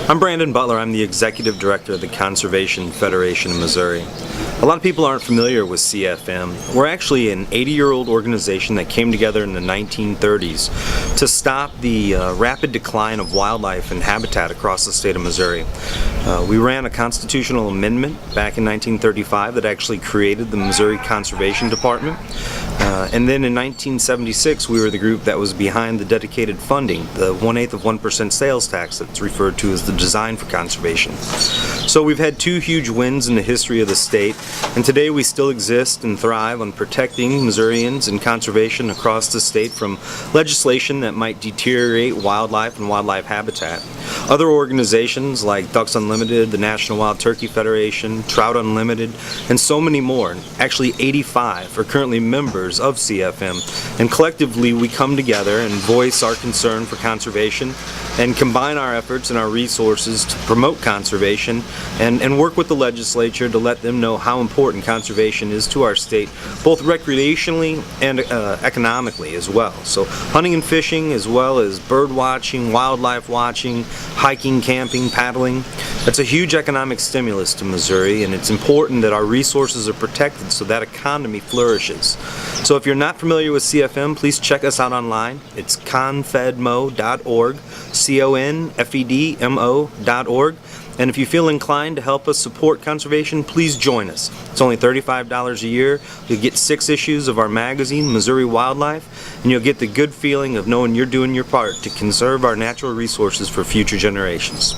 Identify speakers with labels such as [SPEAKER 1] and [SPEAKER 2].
[SPEAKER 1] I'm Brandon Butler. I'm the Executive Director of the Conservation Federation of Missouri. A lot of people aren't familiar with CFM. We're actually an 80-year-old organization that came together in the 1930s to stop the rapid decline of wildlife and habitat across the state of Missouri. We ran a constitutional amendment back in 1935 that actually created the Missouri Conservation Department. And then in 1976, we were the group that was behind the dedicated funding, the 1/8 of 1% sales tax that's referred to as the design for conservation. So we've had two huge wins in the history of the state, and today we still exist and thrive on protecting Missourians and conservation across the state from legislation that might deteriorate wildlife and wildlife habitat. Other organizations like Ducks Unlimited, the National Wild Turkey Federation, Trout Unlimited, and so many more, actually 85, are currently members of CFM, and collectively we come together and voice our concern for conservation and combine our efforts and our resources to promote conservation and work with the legislature to let them know how important conservation is to our state, both recreationally and economically as well. So hunting and fishing, as well as bird watching, wildlife watching, hiking, camping, paddling, that's a huge economic stimulus to Missouri, and it's important that our resources are protected so that economy flourishes. So if you're not familiar with CFM, please check us out online. It's confedmo.org, confedmo.org. And if you feel inclined to help us support conservation, please join us. It's only $35 a year. You'll get 6 issues of our magazine, Missouri Wildlife, and you'll get the good feeling of knowing you're doing your part to conserve our natural resources for future generations.